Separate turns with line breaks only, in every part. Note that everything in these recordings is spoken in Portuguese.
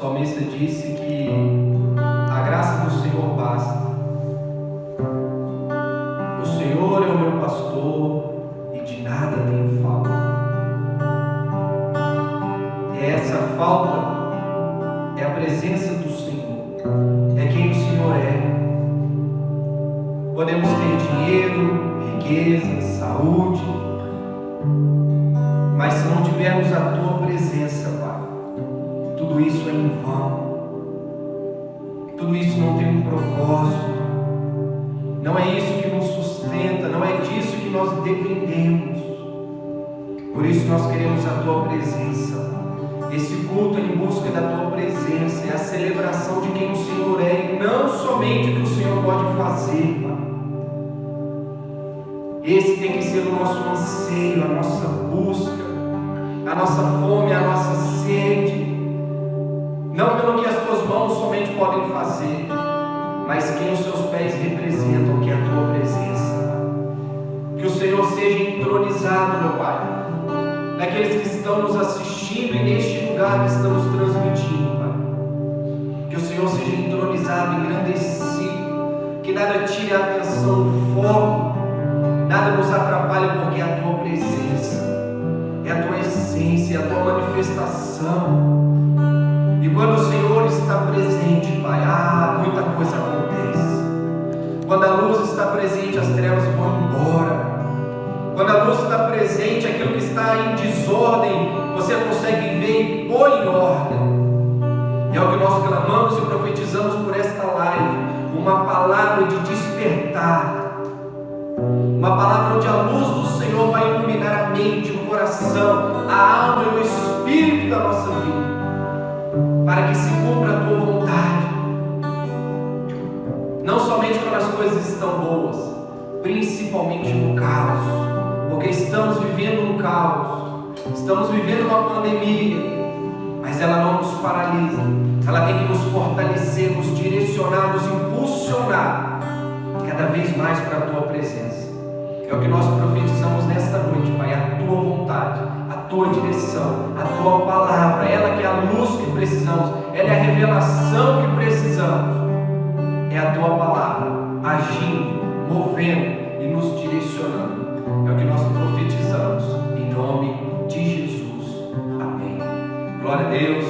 salmista disse que a graça do Senhor basta. O Senhor é o meu pastor e de nada tenho falta. E essa falta é a presença do Senhor, é quem o Senhor é. Podemos ter dinheiro, riqueza, saúde, mas se não tivermos a Tua presença, Pai, tudo isso é em vão. Tudo isso não tem um propósito. Não é isso que nos sustenta, não é disso que nós dependemos. Por isso nós queremos a Tua presença. Esse culto em busca da Tua presença é a celebração de quem o Senhor é e não somente do que o Senhor pode fazer, Pai. Esse tem que ser o nosso anseio, a nossa busca, a nossa fome, a nossa sede. Não pelo que as Tuas mãos somente podem fazer, mas quem os Seus pés representam, que é a Tua presença. Que o Senhor seja entronizado, meu Pai, naqueles que estão nos assistindo e neste lugar que estamos transmitindo, Pai. Que o Senhor seja entronizado, engrandecido, que nada tire a atenção, o foco, nada nos atrapalhe, porque é a Tua presença, é a Tua essência, é a Tua manifestação. E quando o Senhor está presente, Pai, muita coisa acontece. Quando a luz está presente, as trevas vão embora. Quando a luz está presente, aquilo que está em desordem, você consegue ver e pôr em ordem. E é o que nós clamamos e profetizamos por esta live, uma palavra de despertar, uma palavra onde a luz do Senhor vai iluminar a mente, o coração, a alma e o espírito da nossa vida, para que se cumpra a Tua vontade, não somente quando as coisas estão boas, principalmente no caos, porque estamos vivendo um caos, estamos vivendo uma pandemia, mas ela não nos paralisa, ela tem que nos fortalecer, nos direcionar, nos impulsionar cada vez mais para a Tua presença. É o que nós profetizamos nesta noite, Pai, a Tua vontade, a Tua direção, a Tua palavra, ela que é a luz que precisamos, ela é a revelação que precisamos, é a Tua palavra, agindo, movendo e nos direcionando. É o que nós profetizamos, em nome de Jesus. Amém. Glória a Deus.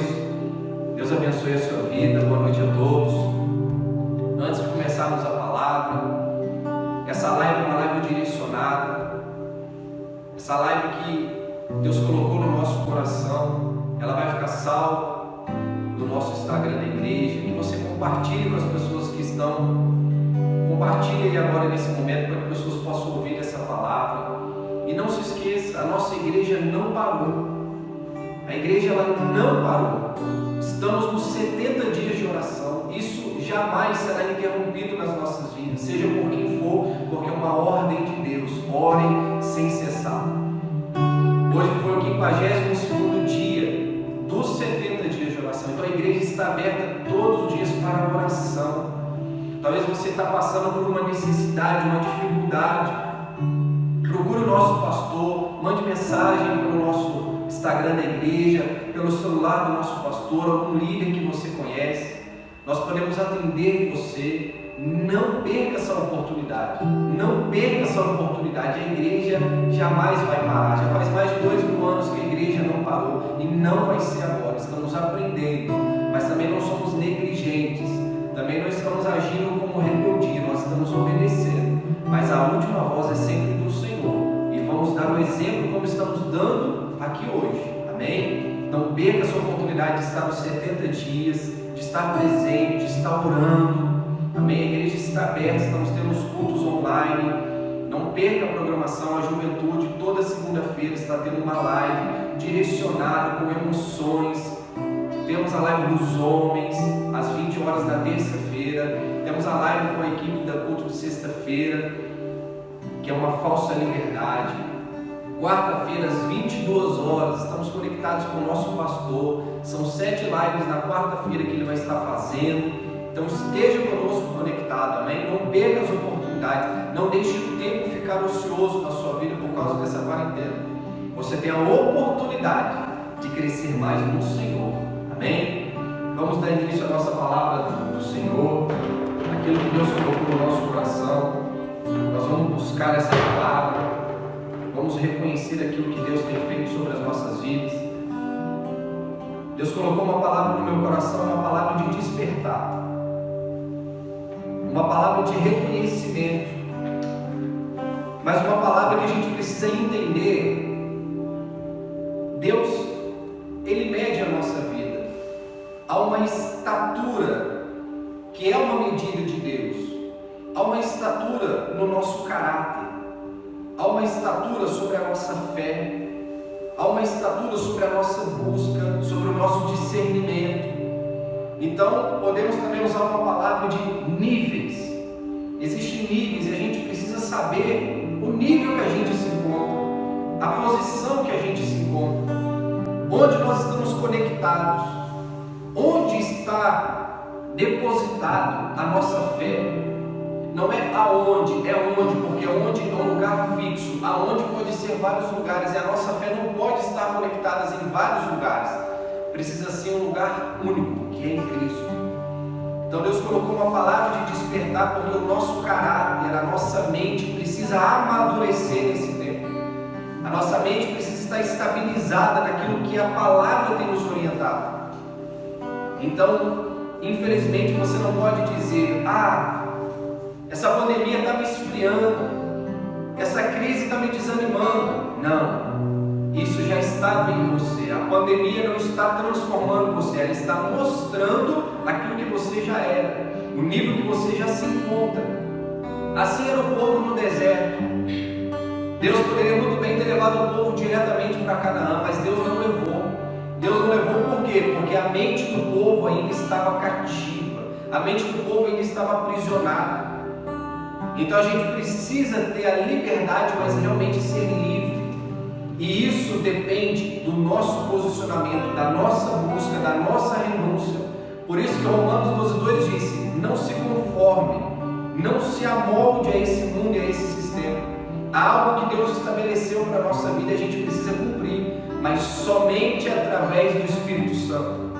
Deus abençoe a sua vida. Boa noite a todos. Antes de começarmos a palavra, essa live é uma live direcionada, essa live que Deus colocou no nosso coração, ela vai ficar salva no nosso Instagram da igreja. Que você compartilhe com as pessoas que estão, compartilhe aí agora nesse momento, para que as pessoas possam ouvir essa palavra. E não se esqueça, a nossa igreja não parou, a igreja ela não parou. Estamos nos 70 dias de oração, isso jamais será interrompido nas nossas vidas, seja por quem for, porque é uma ordem de Deus, orem sem cessar. Hoje foi o 52º dia dos 70 dias de oração, então a igreja está aberta todos os dias para a oração. Talvez você está passando por uma necessidade, uma dificuldade, procure o nosso pastor, mande mensagem pelo nosso Instagram da igreja, pelo celular do nosso pastor, algum líder que você conhece. Nós podemos atender você. Não perca essa oportunidade, não perca essa oportunidade. A igreja jamais vai parar. Já faz mais de 2000 anos que a igreja não parou e não vai ser agora. Estamos aprendendo, mas também não somos negligentes, também não estamos agindo como rebeldia, nós estamos obedecendo, mas a última voz é sempre do Senhor e vamos dar o exemplo como estamos dando aqui hoje. Amém? Não perca essa oportunidade de estar nos 70 dias, de estar presente, de estar orando. Amém? A igreja está aberta, estamos tendo os cultos online. Não perca a programação. A juventude toda segunda-feira está tendo uma live direcionada com emoções. Temos a live dos homens às 20 horas na terça-feira. Temos a live com a equipe da culto de sexta-feira, que é uma falsa liberdade. Quarta-feira às 22 horas estamos conectados com o nosso pastor. São 7 lives na quarta-feira que ele vai estar fazendo. Então esteja conosco conectado, amém? Não perca as oportunidades, não deixe o tempo ficar ocioso na sua vida por causa dessa quarentena. Você tem a oportunidade de crescer mais no Senhor, amém? vamos dar início à nossa palavra do Senhor, aquilo que Deus colocou no nosso coração. Nós vamos buscar essa palavra, vamos reconhecer aquilo que Deus tem feito sobre as nossas vidas. Deus colocou uma palavra no meu coração, uma palavra de despertar, uma palavra de reconhecimento, mas uma palavra que a gente precisa entender. Deus, Ele mede a nossa vida. Há uma estatura que é uma medida de Deus. Há uma estatura no nosso caráter. Há uma estatura sobre a nossa fé. Há uma estatura sobre a nossa busca, sobre o nosso discernimento. Então, podemos também usar uma palavra de níveis. Existem níveis e a gente precisa saber o nível que a gente se encontra, a posição que a gente se encontra, onde nós estamos conectados, onde está depositado a nossa fé. Não é aonde, é onde, porque onde é um lugar fixo, aonde pode ser vários lugares, e a nossa fé não pode estar conectada em vários lugares, precisa ser um lugar único, que é em Cristo. Então Deus colocou uma palavra de despertar, porque o nosso caráter, a nossa mente precisa amadurecer nesse tempo. A nossa mente precisa estar estabilizada naquilo que a palavra tem nos orientado. Então, infelizmente, você não pode dizer: essa pandemia está me esfriando, essa crise está me desanimando. Não, isso já estava em você. A pandemia não está transformando você, ela está mostrando aquilo que você já era, o nível que você já se encontra. Assim era o povo no deserto. Deus poderia muito bem ter levado o povo diretamente para Canaã, mas Deus não levou. Deus não levou por quê? Porque a mente do povo ainda estava cativa, a mente do povo ainda estava aprisionada. Então a gente precisa ter a liberdade, mas realmente ser livre. E isso depende do nosso posicionamento, da nossa busca, da nossa renúncia. Por isso que Romanos 12:2 disse: não se conforme, não se amolde a esse mundo e a esse sistema. Há algo que Deus estabeleceu para a nossa vida e a gente precisa cumprir, mas somente através do Espírito Santo.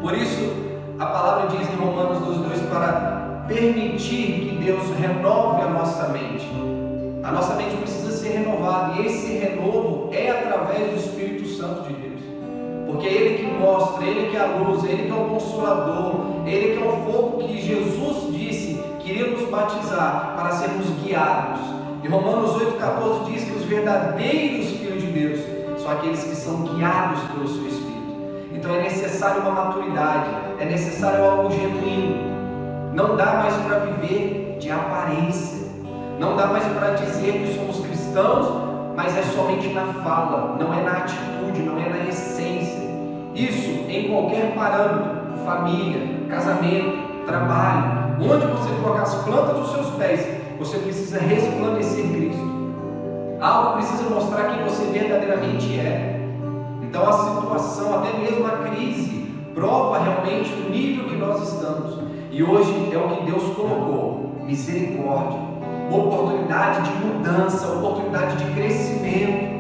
Por isso a palavra diz em Romanos 12:2 para permitir que Deus renove a nossa mente. A nossa mente precisa ser renovada, e esse renovo é através do Espírito Santo de Deus, porque é Ele que mostra, Ele que é a luz, Ele que é o Consolador, Ele que é o fogo que Jesus disse que iria nos batizar para sermos guiados. E Romanos 8,14 diz que os verdadeiros filhos de Deus são aqueles que são guiados pelo seu Espírito. Então é necessário uma maturidade, é necessário algo genuíno. Não dá mais para viver de aparência, não dá mais para dizer que somos cristãos, mas é somente na fala, não é na atitude, não é na essência. Isso em qualquer parâmetro: família, casamento, trabalho, onde você colocar as plantas dos seus pés, você precisa resplandecer Cristo. Algo precisa mostrar quem você verdadeiramente é. Então a situação, até mesmo a crise, prova realmente o nível que nós estamos. E hoje é o que Deus colocou: misericórdia, oportunidade de mudança, oportunidade de crescimento.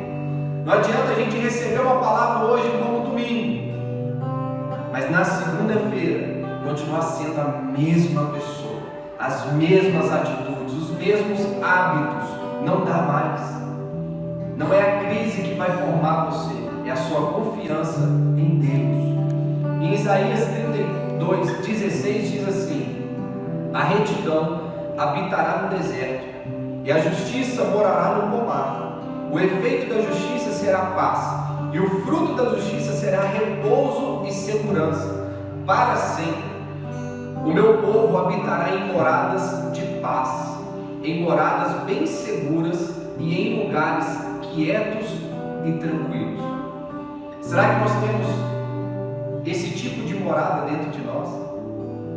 Não adianta a gente receber uma palavra hoje como domingo, mas na segunda-feira continuar sendo a mesma pessoa, as mesmas atitudes, os mesmos hábitos. Não dá mais. Não é a crise que vai formar você, é a sua confiança em Deus. Em Isaías 32:16 diz assim: a retidão habitará no deserto, e a justiça morará no pomar. O efeito da justiça será paz, e o fruto da justiça será repouso e segurança para sempre. O meu povo habitará em moradas de paz, em moradas bem seguras e em lugares quietos e tranquilos. Será que nós temos esse tipo de morada dentro de nós?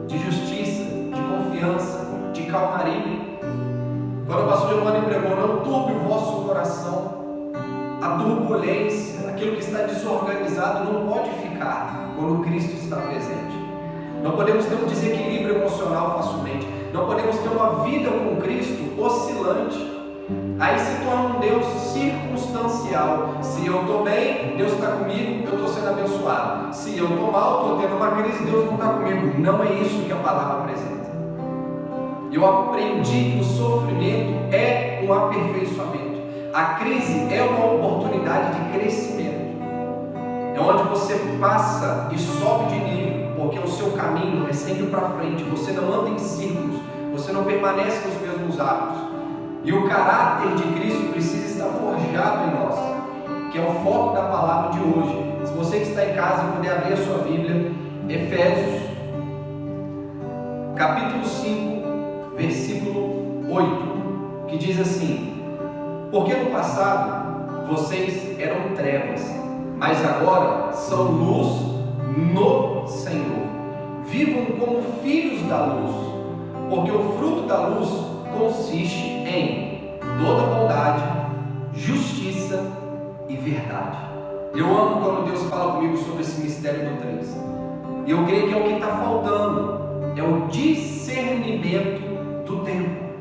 De justiça, de confiança, de calmaria. Quando o pastor Giovanni pregou: não turbe o vosso coração, a turbulência, aquilo que está desorganizado não pode ficar quando Cristo está presente. Não podemos ter um desequilíbrio emocional facilmente, não podemos ter uma vida com Cristo oscilante. aí se torna um Deus circunstancial. Se eu estou bem, Deus está comigo, eu estou sendo abençoado. Se eu estou mal, estou tendo uma crise, Deus não está comigo. Não é isso que a palavra apresenta. Eu aprendi que o sofrimento é um aperfeiçoamento. A crise é uma oportunidade de crescimento. É onde você passa e sobe de nível, porque o seu caminho é sempre para frente. Você não anda em círculos, você não permanece nos mesmos hábitos. E o caráter de Cristo precisa estar forjado em nós, que é o foco da palavra de hoje. Se você que está em casa puder abrir a sua Bíblia, Efésios, capítulo 5, versículo 8, que diz assim: porque no passado vocês eram trevas, mas agora são luz no Senhor. Vivam como filhos da luz, porque o fruto da luz consiste em toda bondade, justiça e verdade. Eu amo quando Deus fala comigo sobre esse mistério do 3. E eu creio que é o que está faltando, é o discernimento do tempo.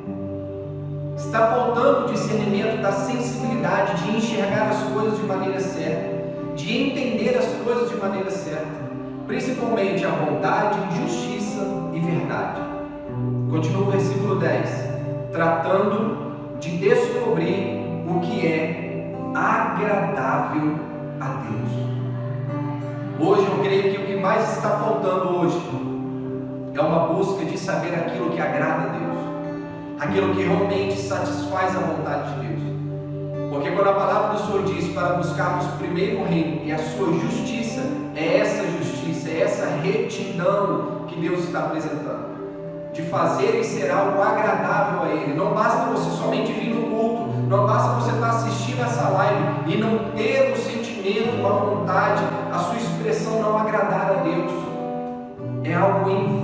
Está faltando o discernimento da sensibilidade de enxergar as coisas de maneira certa, de entender as coisas de maneira certa, principalmente a bondade, justiça e verdade. Continua o versículo 10, tratando de descobrir o que é agradável a Deus. Hoje eu creio que o que mais está faltando hoje é uma busca de saber aquilo que agrada a Deus, aquilo que realmente satisfaz a vontade de Deus. Porque quando a palavra do Senhor diz para buscarmos primeiro o reino e a sua justiça, é essa retidão que Deus está apresentando, de fazer e ser algo agradável a Ele. Não basta você somente vir no culto, não basta você estar assistindo essa live e não ter o sentimento, a vontade, a sua expressão não agradar a Deus. É algo em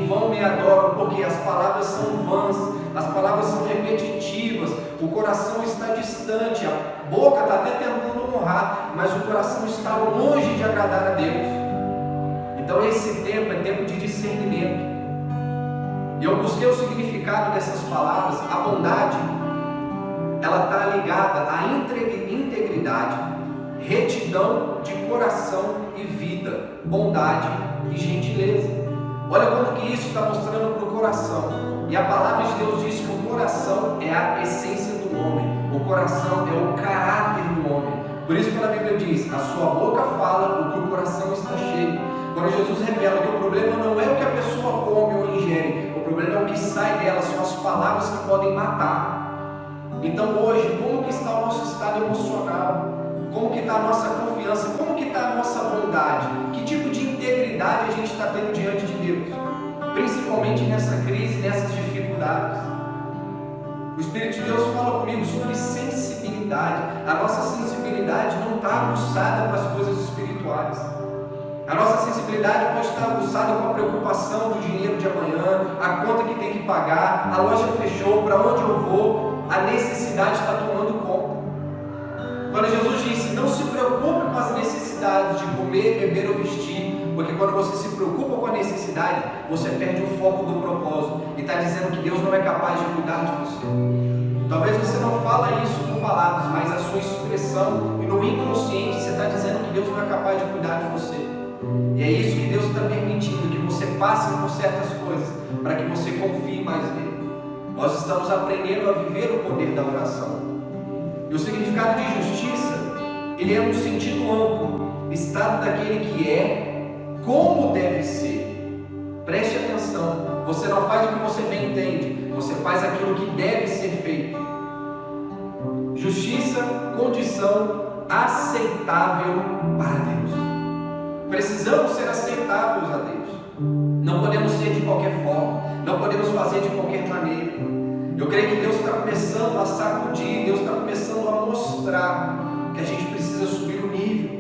vão me adoram, porque as palavras são vãs, as palavras são repetitivas, o coração está distante, a boca está até tentando honrar, mas o coração está longe de agradar a Deus. Então esse tempo é tempo de discernimento. E eu busquei o significado dessas palavras. A bondade, ela está ligada à integridade, retidão de coração e vida, bondade e gentileza. Olha como que isso está mostrando para o coração. E a palavra de Deus diz que o coração é a essência do homem, o coração é o caráter do homem. Por isso que a Bíblia diz: a sua boca fala o que o coração está cheio. Quando Jesus revela que o problema não é o que a pessoa come ou ingere, o problema é o que sai dela, são as palavras que podem matar. Então hoje, como que está o nosso estado emocional? Como que está a nossa confiança? Como que está a nossa bondade? Que tipo de integridade a gente está tendo diante de Deus? Principalmente nessa crise, nessas dificuldades. O Espírito de Deus fala comigo sobre sensibilidade. A nossa sensibilidade não está aguçada para as coisas espirituais. A nossa sensibilidade pode estar aguçada com a preocupação do dinheiro de amanhã, a conta que tem que pagar, a loja fechou, para onde eu vou? A necessidade está tomando conta. Quando Jesus disse: não se preocupe com as necessidades de comer, beber ou vestir, porque quando você se preocupa com a necessidade, você perde o foco do propósito, e está dizendo que Deus não é capaz de cuidar de você. Talvez você não fala isso com palavras, mas a sua expressão e no inconsciente você está dizendo que Deus não é capaz de cuidar de você. E é isso que Deus está permitindo, que você passe por certas coisas, para que você confie mais nele. Nós estamos aprendendo a viver o poder da oração. E o significado de justiça, ele é um sentido amplo, estado daquele que é, como deve ser. Preste atenção, você não faz o que você bem entende, você faz aquilo que deve ser feito. Justiça, condição aceitável para Deus. Precisamos ser aceitáveis a Deus. Não podemos ser de qualquer forma, não podemos fazer de qualquer maneira. Eu creio que Deus está começando a sacudir, Deus está começando a mostrar que a gente precisa subir o nível.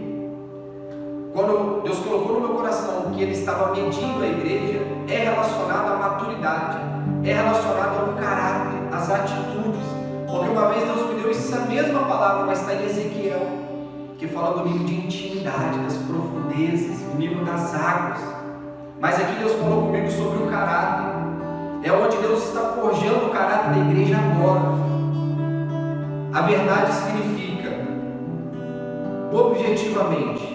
Quando Deus colocou no meu coração que Ele estava medindo a igreja, é relacionado à maturidade, é relacionado ao caráter, às atitudes. Porque uma vez Deus me deu essa mesma palavra, mas está em Ezequiel, que fala do nível de intimidade, das profundezas, o nível das águas. Mas aqui Deus falou comigo sobre o caráter. É onde Deus está forjando o caráter da igreja agora. A verdade significa, objetivamente,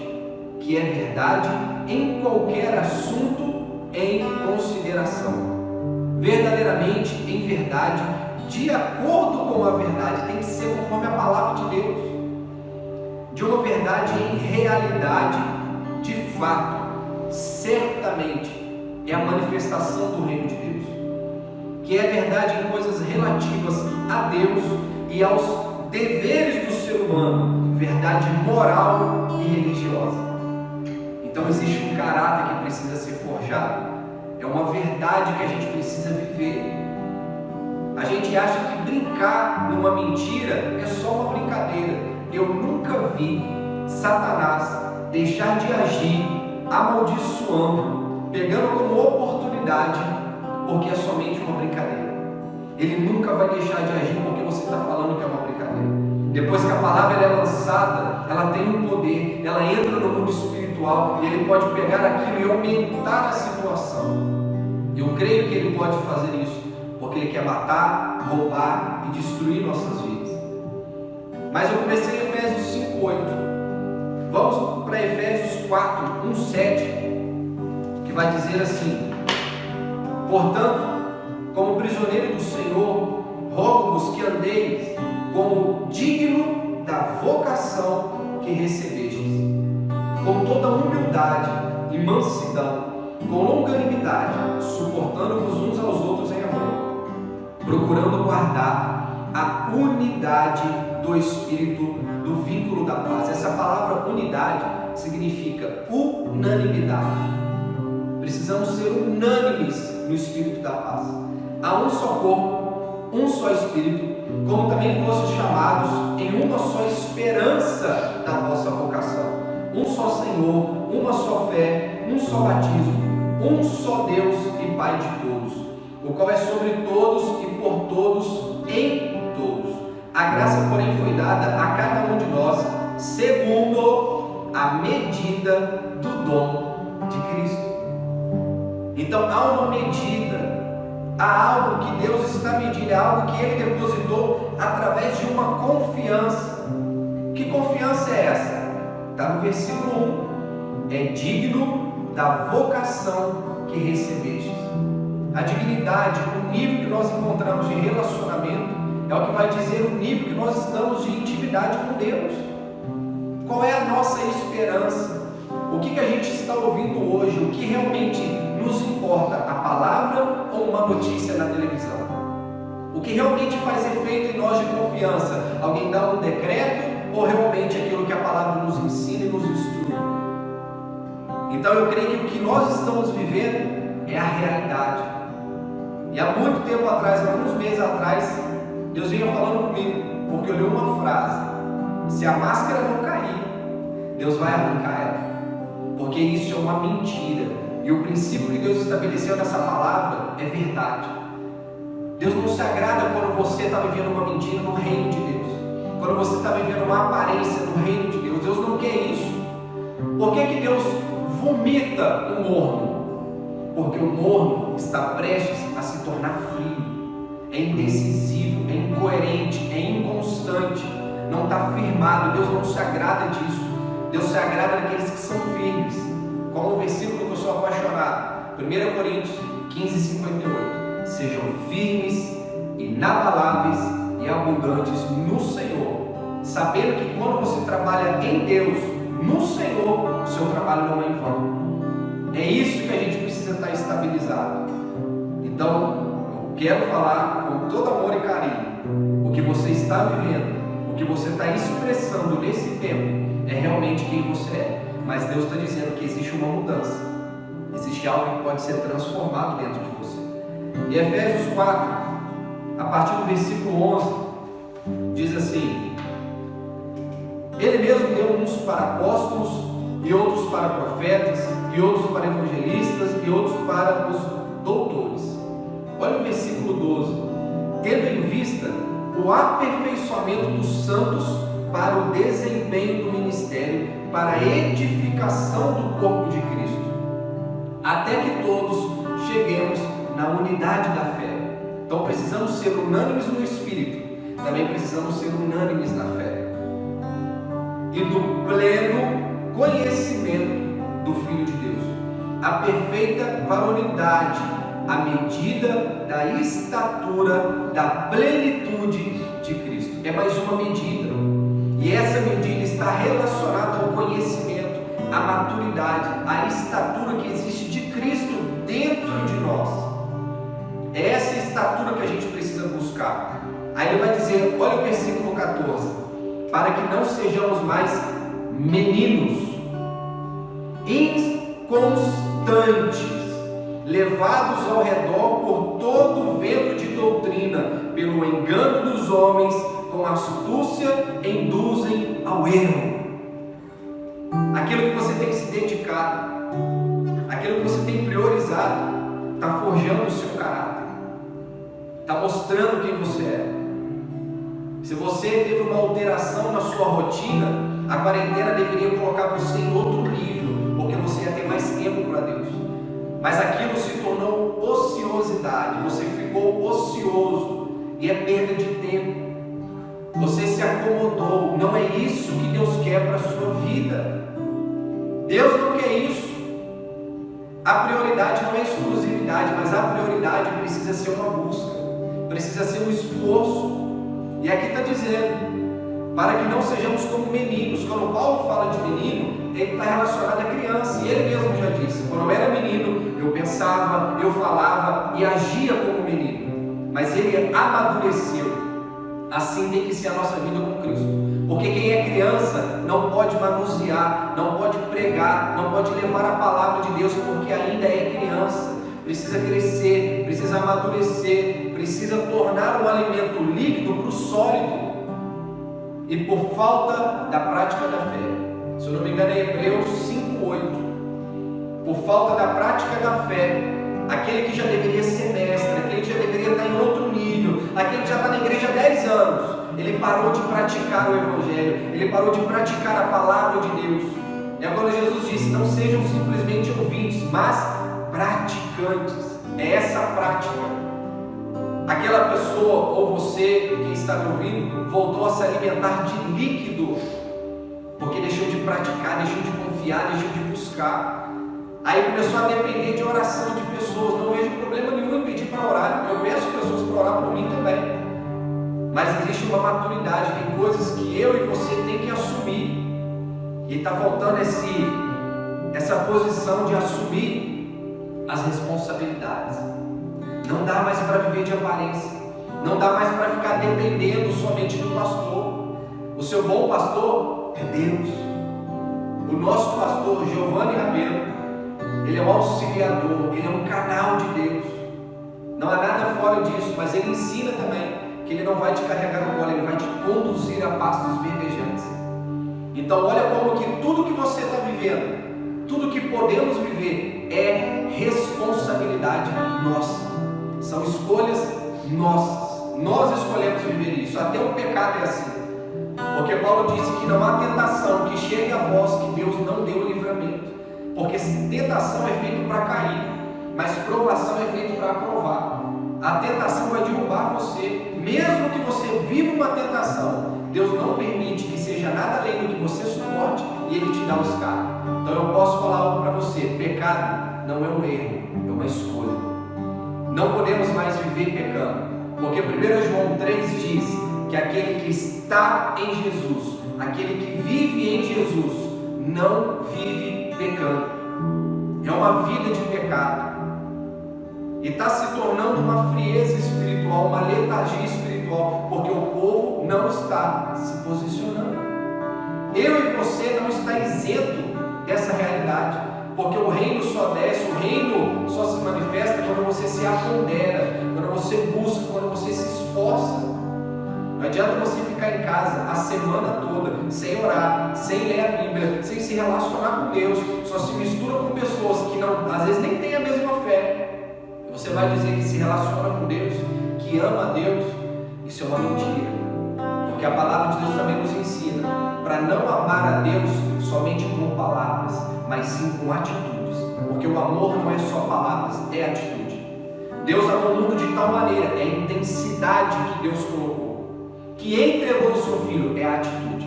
que é verdade em qualquer assunto em consideração. Verdadeiramente, em verdade, de acordo com a verdade, tem que ser conforme a palavra de Deus. De uma verdade em realidade, de fato, certamente é a manifestação do reino de Deus, que é verdade em coisas relativas a Deus e aos deveres do ser humano, verdade moral e religiosa. Então existe um caráter que precisa ser forjado, é uma verdade que a gente precisa viver. A gente acha que brincar numa mentira é só uma brincadeira. Eu nunca vi Satanás deixar de agir amaldiçoando, pegando como oportunidade, porque é somente uma brincadeira. Ele nunca vai deixar de agir porque você está falando que é uma brincadeira. Depois que a palavra é lançada, ela tem um poder, ela entra no mundo espiritual e ele pode pegar aquilo e aumentar a situação. Eu creio que ele pode fazer isso porque ele quer matar, roubar e destruir nossas vidas. Mas eu comecei em Efésios 5:8. Vamos para Efésios 4:1-7, que vai dizer assim: portanto, como prisioneiro do Senhor, rogo-vos que andeis como digno da vocação que recebestes, com toda humildade e mansidão, com longanimidade, suportando-vos uns aos outros em amor, procurando guardar a unidade do Espírito, do vínculo da paz. Essa palavra unidade significa unanimidade. Precisamos ser unânimes no Espírito da paz. Há um só corpo, um só Espírito, como também fossem chamados em uma só esperança da vossa vocação. Um só Senhor, uma só fé, um só batismo, um só Deus e Pai de todos, o qual é sobre todos e por todos, em todos. A graça, porém, foi dada a cada um de nós, segundo a medida do dom de Cristo. Então há uma medida, há algo que Deus está medindo, é algo que Ele depositou através de uma confiança. Que confiança é essa? Está no versículo 1. É digno da vocação que recebestes. A dignidade, o nível que nós encontramos de relacionamento, é o que vai dizer o nível que nós estamos de intimidade com Deus. Qual é a nossa esperança? O que a gente está ouvindo hoje? O que realmente nos importa? A palavra ou uma notícia na televisão? O que realmente faz efeito em nós de confiança? Alguém dá um decreto ou realmente aquilo que a palavra nos ensina e nos instrui? Então eu creio que o que nós estamos vivendo é a realidade. E há muito tempo atrás, alguns meses atrás, Deus vinha falando comigo, porque eu li uma frase: se a máscara não cair, Deus vai arrancar ela, porque isso é uma mentira, e o princípio que Deus estabeleceu nessa palavra é verdade. Deus não se agrada quando você está vivendo uma mentira no reino de Deus, quando você está vivendo uma aparência no reino de Deus. Deus não quer isso. Por que Deus vomita o morno? Porque o morno está prestes a se tornar frio, é indecisivo, é incoerente, é inconstante, não está firmado. Deus não se agrada disso. Deus se agrada daqueles que são firmes, como o versículo que eu sou apaixonado, 1 Coríntios 15:58. Sejam firmes, inabaláveis e abundantes no Senhor, sabendo que quando você trabalha em Deus, no Senhor, o seu trabalho não é em vão. É isso que a gente precisa estar estabilizado. Então, eu quero falar com todo amor e carinho: o que você está vivendo, o que você está expressando nesse tempo, é realmente quem você é. Mas Deus está dizendo que existe uma mudança, existe algo que pode ser transformado dentro de você. E Efésios 4, a partir do versículo 11, diz assim: Ele mesmo deu uns para apóstolos, e outros para profetas, e outros para evangelistas, e outros para os doutores. Olha o versículo 12: tendo em vista o aperfeiçoamento dos santos para o desempenho do ministério, para a edificação do corpo de Cristo, até que todos cheguemos na unidade da fé. Então precisamos ser unânimes no Espírito, também precisamos ser unânimes na fé e do pleno conhecimento do Filho de Deus, a perfeita varonilidade, à medida da estatura da plenitude de Cristo. É mais uma medida, e essa medida está relacionada ao conhecimento, à maturidade, à estatura que existe de Cristo dentro de nós. É essa estatura que a gente precisa buscar. Aí ele vai dizer, olha o versículo 14: para que não sejamos mais meninos inconstantes, levados ao redor por todo o vento de doutrina, pelo engano dos homens, com astúcia induzem ao erro. Aquilo que você tem se dedicado, aquilo que você tem priorizado, está forjando o seu caráter, está mostrando quem você é. Se você teve uma alteração na sua rotina, a quarentena deveria colocar você em outro nível, porque você ia ter mais tempo para Deus. Mas aquilo se tornou ociosidade, você ficou ocioso, e é perda de tempo. Você se acomodou. Não é isso que Deus quer para a sua vida. Deus não quer isso. A prioridade não é exclusividade, mas a prioridade precisa ser uma busca, precisa ser um esforço. E aqui está dizendo, para que não sejamos como meninos. Quando Paulo fala de menino, ele está relacionado à criança, e ele mesmo já disse, quando eu era menino, eu pensava, eu falava e agia como menino, mas ele amadureceu. Assim tem que ser a nossa vida com Cristo, porque quem é criança não pode manusear, não pode pregar, não pode levar a palavra de Deus, porque ainda é criança, precisa crescer, precisa amadurecer, precisa tornar um alimento líquido para o sólido, e por falta da prática da fé, se eu não me engano é Hebreus 5:8, por falta da prática da fé, aquele que já deveria ser mestre, aquele que já deveria estar em outro nível, aquele que já está na igreja há 10 anos, ele parou de praticar o Evangelho, ele parou de praticar a palavra de Deus. É quando Jesus disse, não sejam simplesmente ouvintes, mas praticantes. É essa prática. Aquela pessoa, ou você que está me ouvindo, voltou a se alimentar de líquido, porque deixou de praticar, deixou de confiar, deixou de buscar. Aí começou a depender de oração de pessoas. Não vejo problema nenhum em pedir para orar. Eu peço pessoas para orar por mim também. Mas existe uma maturidade, tem coisas que eu e você tem que assumir. E está faltando essa posição de assumir as responsabilidades. Não dá mais para viver de aparência. Não dá mais para ficar dependendo somente do pastor. O seu bom pastor é Deus. O nosso pastor, Giovanni Rabelo, ele é um auxiliador, ele é um canal de Deus. Não há nada fora disso, mas ele ensina também que ele não vai te carregar no colo, ele vai te conduzir a pastos verdejantes. Então olha como que tudo que você está vivendo, tudo que podemos viver é responsabilidade nossa. São escolhas nossas. Nós escolhemos viver isso. Até o pecado é assim. Porque Paulo disse que não há tentação que chegue a vós que Deus não deu livramento. Porque tentação é feita para cair, mas provação é feita para aprovar. A tentação vai derrubar você. Mesmo que você viva uma tentação, Deus não permite que seja nada além do que você suporte e Ele te dá o escape. Então eu posso falar algo para você: pecado não é um erro, é uma escolha. Não podemos mais viver pecando, porque 1 João 3 diz que aquele que está em Jesus, aquele que vive em Jesus, não vive pecando. É uma vida de pecado. E está se tornando uma frieza espiritual, uma letargia espiritual, porque o povo não está se posicionando. Eu e você não está isento dessa realidade, porque o reino só desce, o reino só se manifesta quando você se apodera, quando você busca, quando você se esforça. Não adianta você ficar em casa a semana toda sem orar, sem ler a Bíblia, sem se relacionar com Deus, só se mistura com pessoas que não, às vezes nem têm a mesma fé. Você vai dizer que se relaciona com Deus, que ama a Deus. Isso é uma mentira, porque a palavra de Deus também nos ensina para não amar a Deus somente com palavras, mas sim com atitudes, porque o amor não é só palavras, é atitude. Deus amou o mundo de tal maneira, é a intensidade que Deus colocou, que que entregou o seu filho, é a atitude.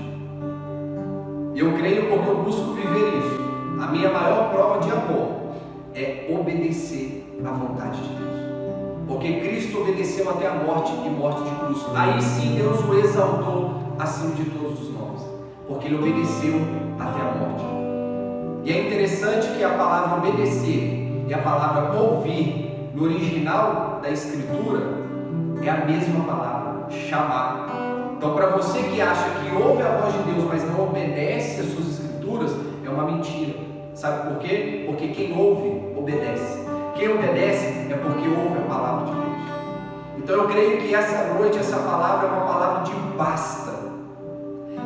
Eu creio porque eu busco viver isso. A minha maior prova de amor é obedecer à vontade de Deus. Porque Cristo obedeceu até a morte e morte de cruz. Aí sim Deus o exaltou acima de todos os nomes. Porque ele obedeceu até a morte. E é interessante que a palavra obedecer e a palavra ouvir no original da Escritura é a mesma palavra, chamar. Então, para você que acha que ouve a voz de Deus, mas não obedece às suas Escrituras, é uma mentira. Sabe por quê? Porque quem ouve, obedece. Quem obedece é porque ouve a palavra de Deus. Então eu creio que essa noite, essa palavra é uma palavra de basta.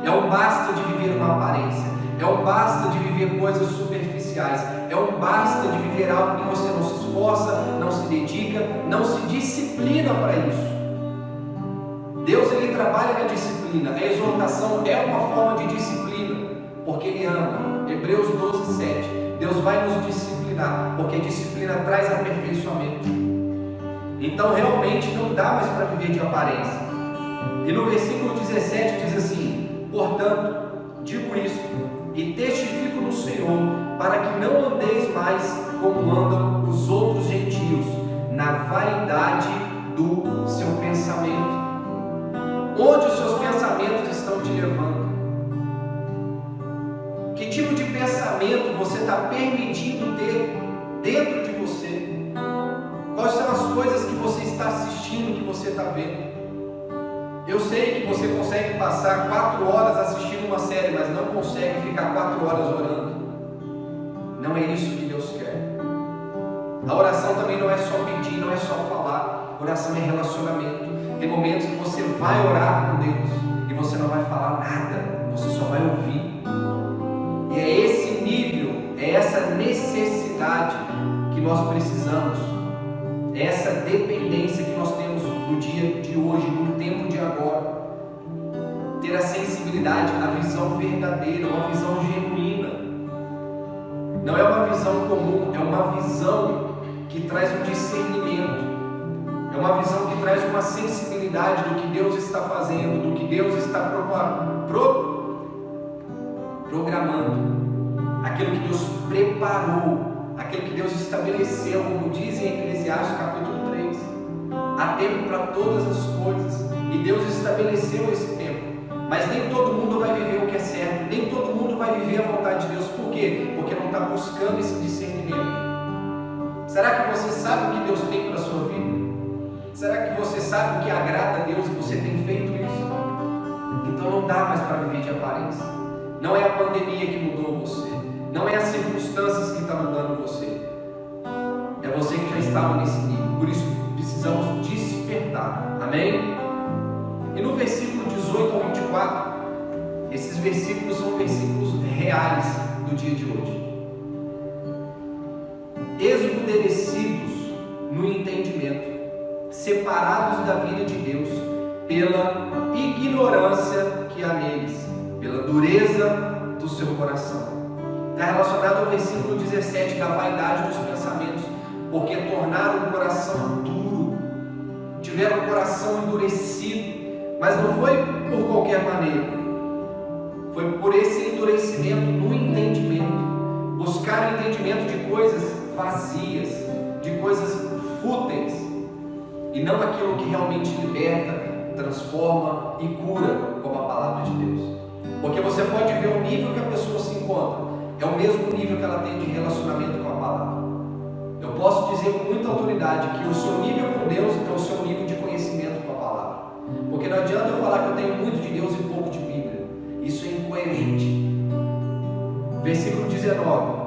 É um basta de viver uma aparência. É um basta de viver coisas superficiais. É um basta de viver algo que você não se esforça, não se dedica, não se disciplina para isso. Deus, ele trabalha na disciplina. A exortação é uma forma de disciplina, porque ele ama. Hebreus 12:7. Deus vai nos disciplinar, porque a disciplina traz aperfeiçoamento. Então realmente não dá mais para viver de aparência. E no versículo 17 diz assim: portanto, digo isto e testifico no Senhor, para que não andeis mais como andam os outros gentios, na vaidade do seu pensamento. Onde os seus pensamentos estão te levando? Que tipo de pensamento você está permitindo ter dentro de você? Quais são as coisas que você está assistindo, que você está vendo? Eu sei que você consegue passar 4 horas assistindo uma série, mas não consegue ficar 4 horas orando. Não é isso que Deus quer. A oração também não é só pedir, não é só falar. Oração é relacionamento. Tem momentos que você vai orar com Deus e você não vai falar nada, você só vai ouvir. E é esse nível, é essa necessidade que nós precisamos, é essa dependência que nós temos no dia de hoje, no tempo de agora. Ter a sensibilidade, a visão verdadeira, uma visão genuína. Não é uma visão comum, é uma visão que traz um discernimento. É uma visão que traz uma sensibilidade do que Deus está fazendo, do que Deus está programando, aquilo que Deus preparou, aquilo que Deus estabeleceu, como diz em Eclesiastes capítulo 3. Há tempo para todas as coisas, e Deus estabeleceu esse tempo. Mas nem todo mundo vai viver o que é certo, nem todo mundo vai viver a vontade de Deus. Por quê? Porque não está buscando esse discernimento. Será que você sabe o que Deus tem para a sua vida? Será que você sabe o que agrada a Deus e você tem feito isso? Então não dá mais para viver de aparência. Não é a pandemia que mudou você. Não é as circunstâncias que estão mudando você. É você que já estava nesse nível. Por isso precisamos despertar. Amém? E no versículo 18 ao 24, esses versículos são versículos reais do dia de hoje. Esmudecidos no entendimento, separados da vida de Deus pela ignorância que há neles, pela dureza do seu coração. Está relacionado ao versículo 17 da vaidade dos pensamentos, porque tornaram o coração duro, tiveram o coração endurecido, mas não foi por qualquer maneira, foi por esse endurecimento no entendimento, buscar o entendimento de coisas vazias, de coisas fúteis, e não aquilo que realmente liberta, transforma e cura, como a palavra de Deus. Porque você pode ver o nível que a pessoa se encontra, é o mesmo nível que ela tem de relacionamento com a palavra. Eu posso dizer com muita autoridade que o seu nível com Deus é o seu nível de conhecimento com a palavra. Porque não adianta eu falar que eu tenho muito de Deus e pouco de Bíblia. Isso é incoerente. Versículo 19: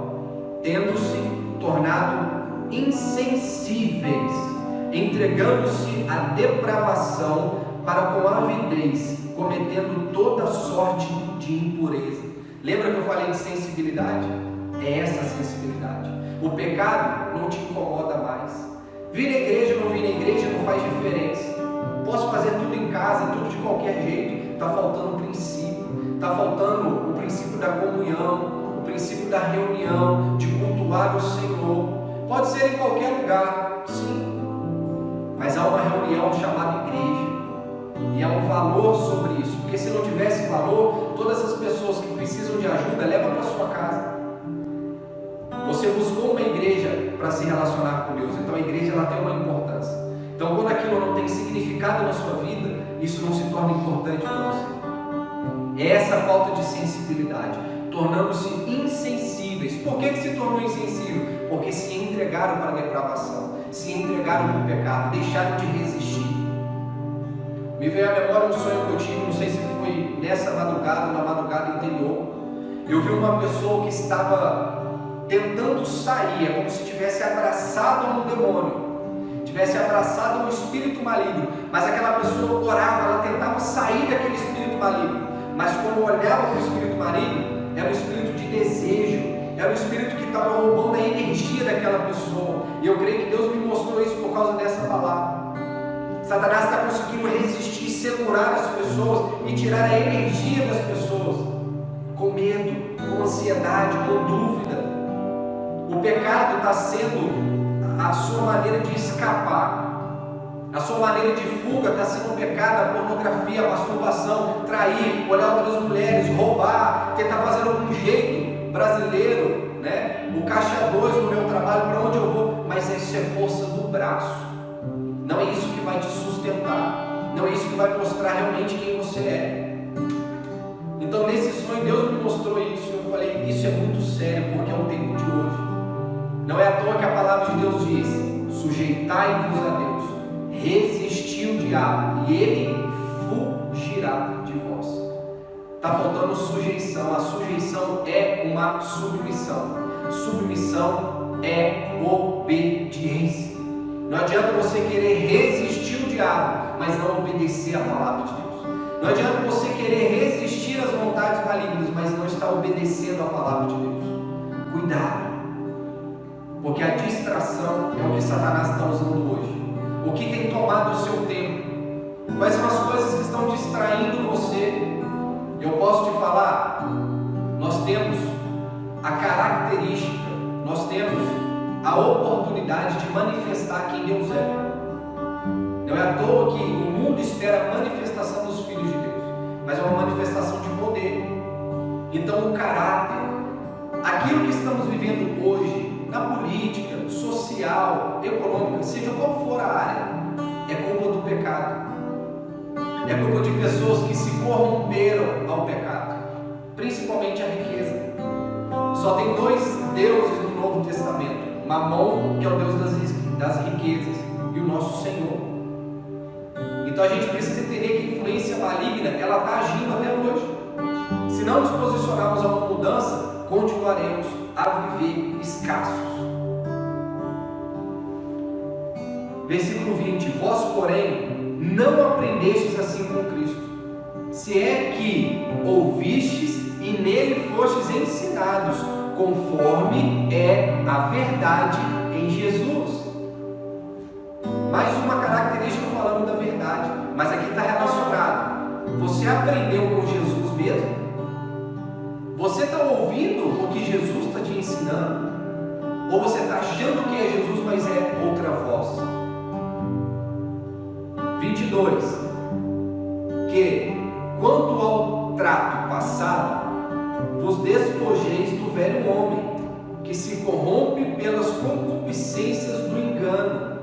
tendo-se tornado insensíveis, entregando-se à depravação para com avidez, cometendo toda sorte de impureza. Lembra que eu falei de sensibilidade? É essa sensibilidade. O pecado não te incomoda mais. Vir na igreja ou não vir na igreja não faz diferença. Posso fazer tudo em casa, tudo de qualquer jeito. Está faltando o princípio. Está faltando o princípio da comunhão, o princípio da reunião, de cultuar o Senhor. Pode ser em qualquer lugar, sim. Mas há uma reunião chamada igreja. E há um valor sobre isso, porque se não tivesse valor, todas as pessoas que precisam de ajuda, leva para sua casa. Você buscou uma igreja para se relacionar com Deus, então a igreja ela tem uma importância. Então quando aquilo não tem significado na sua vida, isso não se torna importante para você. É essa falta de sensibilidade, tornando-se insensíveis. Por que se tornou insensível? Porque se entregaram para a depravação, se entregaram para o pecado, deixaram de resistir. Me veio à memória um sonho que eu tive, não sei se foi nessa madrugada ou na madrugada anterior. Eu vi uma pessoa que estava tentando sair, é como se tivesse abraçado um demônio, tivesse abraçado um espírito maligno, mas aquela pessoa orava, ela tentava sair daquele espírito maligno, mas quando olhava para o espírito maligno, era um espírito de desejo, era um espírito que estava roubando a energia daquela pessoa. E eu creio que Deus me mostrou isso por causa dessa palavra. Satanás está conseguindo resistir, segurar as pessoas e tirar a energia das pessoas, com medo, com ansiedade, com dúvida. O pecado está sendo a sua maneira de escapar, a sua maneira de fuga está sendo o pecado, a pornografia, a masturbação, trair, olhar outras mulheres, roubar, tentar fazer algum jeito brasileiro, né? O caixa 2 no meu trabalho, para onde eu vou, mas isso é força do braço. Não é isso que vai te sustentar, não é isso que vai mostrar realmente quem você é. Então nesse sonho Deus me mostrou isso, eu falei, isso é muito sério, porque é o tempo de hoje. Não é à toa que a palavra de Deus diz, sujeitai-vos a Deus, resisti o diabo e ele fugirá de vós. Está faltando sujeição, a sujeição é uma submissão, submissão é obediência. Não adianta você querer resistir o diabo, mas não obedecer a palavra de Deus. Não adianta você querer resistir às vontades malignas, mas não estar obedecendo a palavra de Deus. Cuidado, porque a distração é o que Satanás está usando hoje. O que tem tomado o seu tempo? Quais são as coisas que estão distraindo você? Eu posso te falar, nós temos a característica, nós temos a oportunidade de manifestar quem Deus é. Não é à toa que o mundo espera a manifestação dos filhos de Deus, mas é uma manifestação de poder. Então o caráter, aquilo que estamos vivendo hoje, na política, social, econômica, seja qual for a área, é culpa do pecado. É culpa de pessoas que se corromperam ao pecado, principalmente a riqueza. Só tem dois deuses no Novo Testamento: Mamon, que é o Deus das riquezas, e o nosso Senhor. Então a gente precisa entender que a influência maligna, ela está agindo até hoje. Se não nos posicionarmos a uma mudança, continuaremos a viver escassos. Versículo 20: vós, porém, não aprendestes assim com Cristo, se é que ouvistes e nele fostes ensinados, conforme é a verdade em Jesus. Mais uma característica falando da verdade, mas aqui está relacionado. Você aprendeu com Jesus mesmo? Você está ouvindo o que Jesus está te ensinando? Ou você está achando que é Jesus, mas é outra voz? 22. Que, quanto ao trato passado, vos despojeis do velho homem, que se corrompe pelas concupiscências do engano.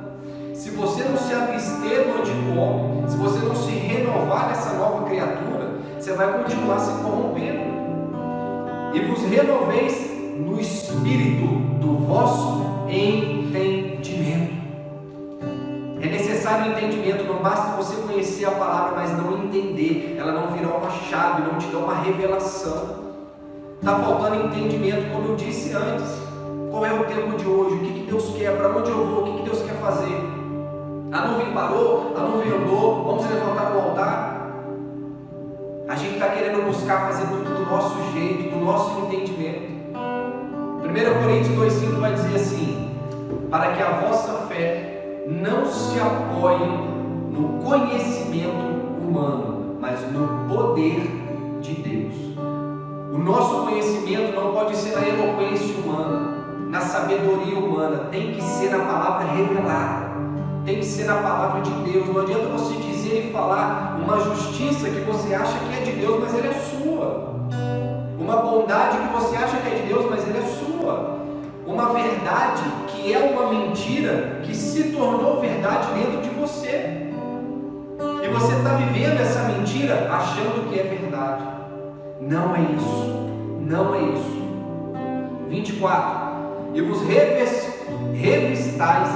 Se você não se abster do antigo homem, se você não se renovar nessa nova criatura, você vai continuar se corrompendo. E vos renoveis no espírito do vosso entendimento. É necessário entendimento, não basta você conhecer a palavra, mas não entender, ela não virá uma chave, não te dá uma revelação. Está faltando entendimento, como eu disse antes. Qual é o tempo de hoje? O que Deus quer? Para onde eu vou? O que Deus quer fazer? A nuvem parou? A nuvem andou? Vamos levantar o altar? A gente está querendo buscar fazer tudo do nosso jeito, do nosso entendimento. 1 Coríntios 2,5 vai dizer assim: para que a vossa fé não se apoie no conhecimento humano, mas no poder de Deus. O nosso conhecimento não pode ser na eloquência humana, na sabedoria humana, tem que ser na palavra revelada. tem que ser na palavra de Deus. Não adianta você dizer e falar uma justiça que você acha que é de Deus, mas ela é sua. Uma bondade que você acha que é de Deus, mas ela é sua. Uma verdade que é uma mentira que se tornou verdade dentro de você. E você está vivendo essa mentira achando que é verdade. Não é isso. Não é isso. 24. E vos revistais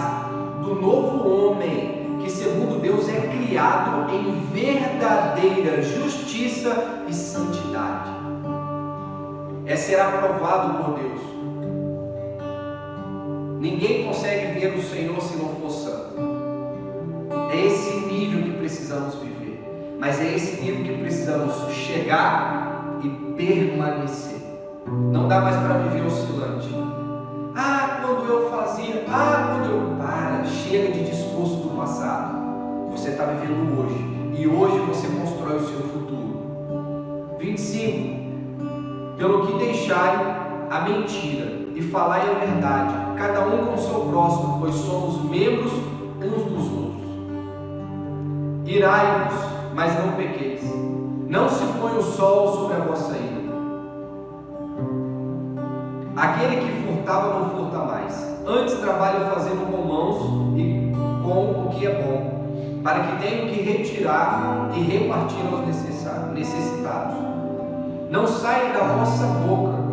do novo homem, que segundo Deus é criado em verdadeira justiça e santidade. É ser aprovado por Deus. Ninguém consegue ver o Senhor se não for santo. É esse nível que precisamos viver. Mas é esse nível que precisamos chegar e permanecer. Não dá mais para viver oscilante. Quando eu fazia, quando eu... chega de discurso do passado. Você está vivendo hoje. E hoje você constrói o seu futuro. 25. Pelo que deixai a mentira e falai a verdade, cada um com o seu próximo, pois somos membros uns dos outros. Irai-vos, mas não pequeis. Não se põe o sol sobre a vossa ira. Aquele que furtava não furta mais. Antes trabalhe fazendo com mãos e com o que é bom, para que tenham que retirar e repartir aos necessitados. Não saia da vossa boca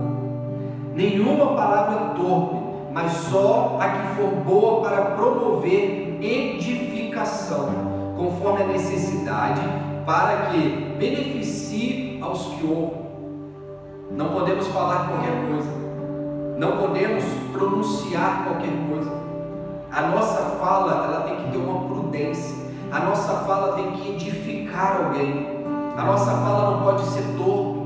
nenhuma palavra torpe, mas só a que for boa para promover edificação, conforme a necessidade, para que beneficie aos que ouvem. Não podemos falar qualquer coisa. Não podemos pronunciar qualquer coisa. A nossa fala, ela tem que ter uma prudência. A nossa fala tem que edificar alguém. A nossa fala não pode ser torpe.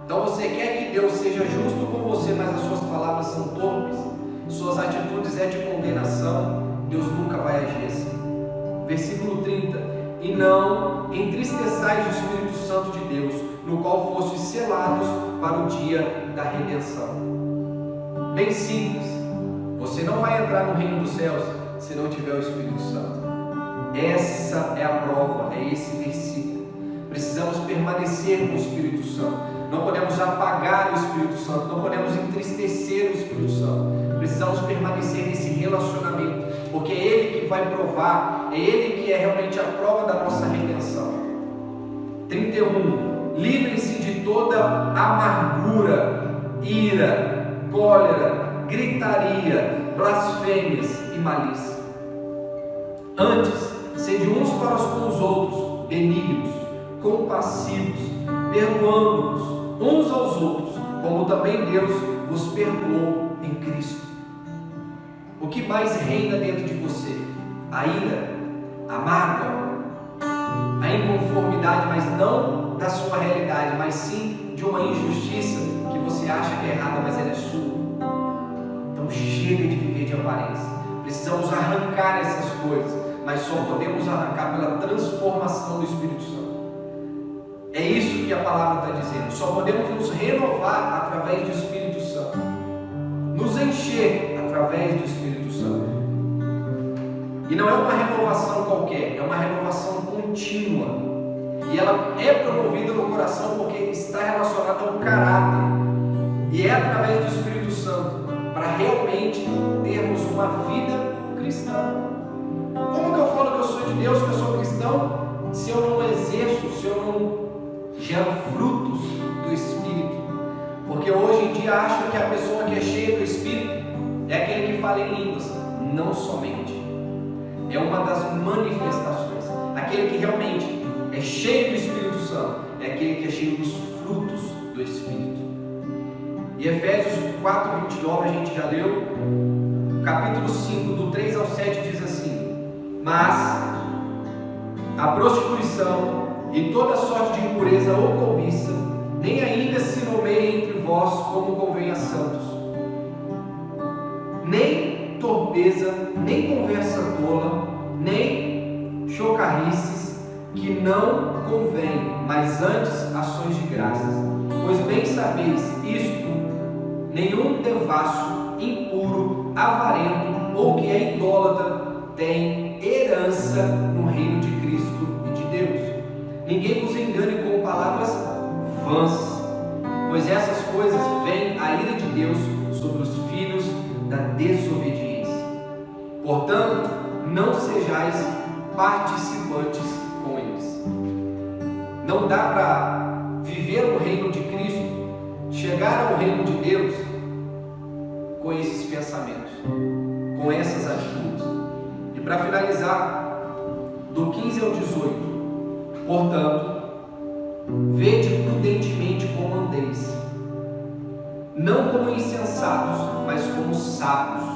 Então você quer que Deus seja justo com você, mas as suas palavras são torpes, suas atitudes é de condenação, Deus nunca vai agir assim. Versículo 30. E não entristeçais o Espírito Santo de Deus, no qual fostes selados para o dia da redenção. Bem simples. Você não vai entrar no reino dos céus se não tiver o Espírito Santo. Essa é a prova, é esse versículo. Precisamos permanecer com o Espírito Santo. Não podemos apagar o Espírito Santo, não podemos entristecer o Espírito Santo. Precisamos permanecer nesse relacionamento, porque é Ele que vai provar, é Ele que é realmente a prova da nossa redenção. 31. Livrem-se de toda amargura, ira, cólera, gritaria, blasfêmias e malícia. Antes, sede uns para com os outros benignos, compassivos, perdoando-vos uns aos outros, como também Deus vos perdoou em Cristo. O que mais reina dentro de você? A ira, a mágoa, a inconformidade, mas não da sua realidade, mas sim de uma injustiça que você acha que é errada, mas ela é sua. Então chega de viver de aparência. Precisamos arrancar essas coisas, mas só podemos arrancar pela transformação do Espírito Santo. É isso que a palavra está dizendo. Só podemos nos renovar através do Espírito Santo, nos encher através do Espírito Santo. E não é uma renovação qualquer, é uma renovação contínua. E ela é promovida no coração porque está relacionada ao caráter. E é através do Espírito Santo para realmente termos uma vida cristã. Como que eu falo que eu sou de Deus, que eu sou cristão, se eu não exerço, se eu não gero frutos do Espírito? Porque hoje em dia acham que a pessoa que é cheia do Espírito é aquele que fala em línguas. Não somente. É uma das manifestações. Aquele que realmente é cheio do Espírito Santo é aquele que é cheio dos frutos do Espírito. E Efésios 4:29 a gente já leu. Capítulo 5, do 3 ao 7 diz assim: mas a prostituição e toda sorte de impureza ou cobiça nem ainda se nomeia entre vós como convém a santos, nem torpeza, nem conversa tola, nem chocarrices, que não convém, mas antes ações de graças. Pois bem sabeis isto: nenhum devasso, impuro, avarento ou que é idólatra têm herança no reino de Cristo e de Deus. Ninguém vos engane com palavras vãs, pois essas coisas vêm a ira de Deus sobre os filhos da desobediência. Portanto, não sejais participantes com eles. Não dá para viver o reino de Cristo, chegar ao reino de Deus com esses pensamentos, com essas atitudes. E para finalizar, do 15 ao 18, portanto, vede prudentemente como andeis, não como insensatos, mas como sábios,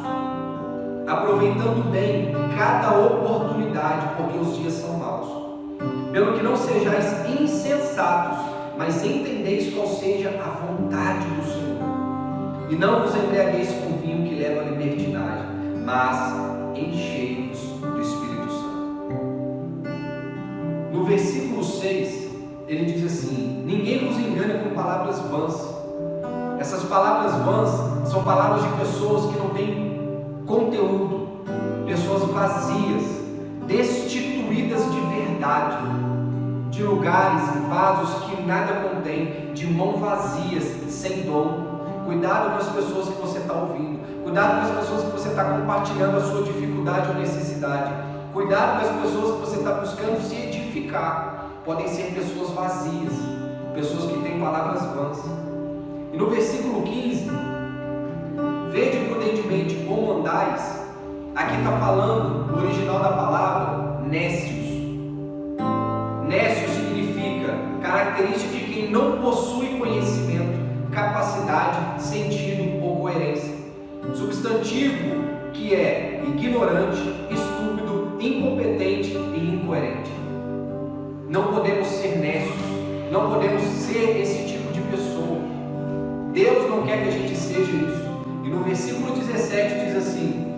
aproveitando bem cada oportunidade, porque os dias são maus. Pelo que não sejais insensatos, mas entendeis qual seja a vontade do Senhor. E não vos embriagueis com vinho que leva à libertinagem, mas enchei-vos do Espírito Santo. No versículo 6, ele diz assim: ninguém vos engane com palavras vãs. Essas palavras vãs são palavras de pessoas que não têm conteúdo, pessoas vazias, destituídas de verdade, de lugares e vasos que nada contém, de mãos vazias, sem dom. Cuidado com as pessoas que você está ouvindo, cuidado com as pessoas que você está compartilhando a sua dificuldade ou necessidade, cuidado com as pessoas que você está buscando se edificar. Podem ser pessoas vazias, pessoas que têm palavras vãs. E no versículo 15, vede prudentemente como andais. Aqui está falando, no original da palavra, nécios. Nécio significa característica de quem não possui conhecimento, capacidade, sentido ou coerência. Substantivo que é ignorante, estúpido, incompetente e incoerente. Não podemos ser nécios, não podemos ser esse tipo de pessoa. Deus não quer que a gente seja isso. E no versículo 17 diz assim: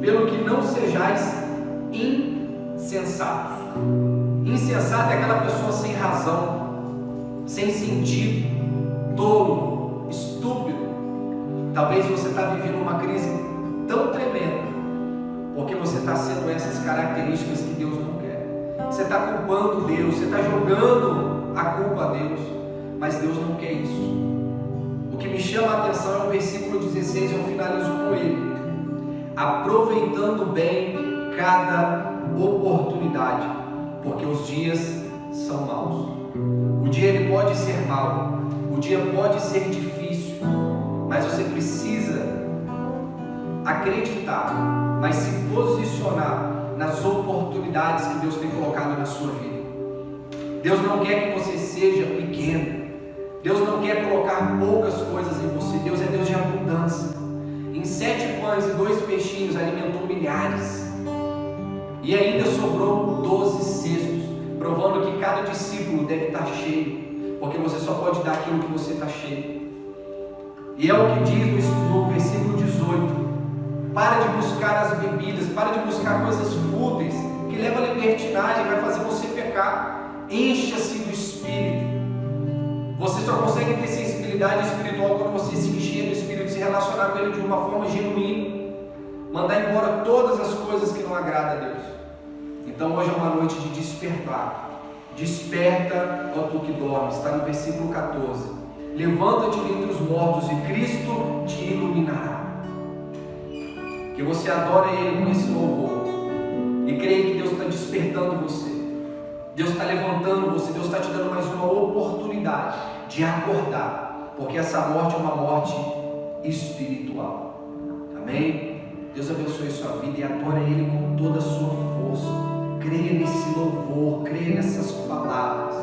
pelo que não sejais insensatos. Insensato é aquela pessoa sem razão, sem sentido, tolo, estúpido. Talvez você está vivendo uma crise tão tremenda, porque você está sendo essas características que Deus não quer. Você está culpando Deus, você está jogando a culpa a Deus, mas Deus não quer isso. O que me chama a atenção é o versículo 16, eu finalizo com ele: aproveitando bem cada oportunidade, porque os dias são maus. O dia ele pode ser mau, o dia pode ser difícil, mas você precisa acreditar, mas se posicionar nas oportunidades que Deus tem colocado na sua vida. Deus não quer que você seja pequeno, Deus não quer colocar poucas coisas em você. Deus é Deus de abundância. Em 7 pães e 2 peixinhos alimentou milhares, e ainda sobrou 12 cestos, provando que cada discípulo deve estar cheio, porque você só pode dar aquilo que você está cheio. E é o que diz no versículo 18: para de buscar as bebidas, para de buscar coisas fúteis, que levam à libertinagem, vai fazer você pecar. Encha-se do Espírito. Você só consegue ter sensibilidade espiritual quando você se encher do Espírito, se relacionar com Ele de uma forma genuína, mandar embora todas as coisas que não agradam a Deus. Então hoje é uma noite de despertar. Desperta, ó tu que dormes, está no versículo 14. Levanta-te dentre os mortos e Cristo te iluminará. Que você adore Ele com esse louvor e creia que Deus está despertando você, Deus está levantando você, Deus está te dando mais uma oportunidade de acordar, porque essa morte é uma morte espiritual. Amém? Deus abençoe a sua vida e adore Ele com toda a sua força. Creia nesse louvor, creia nessas palavras.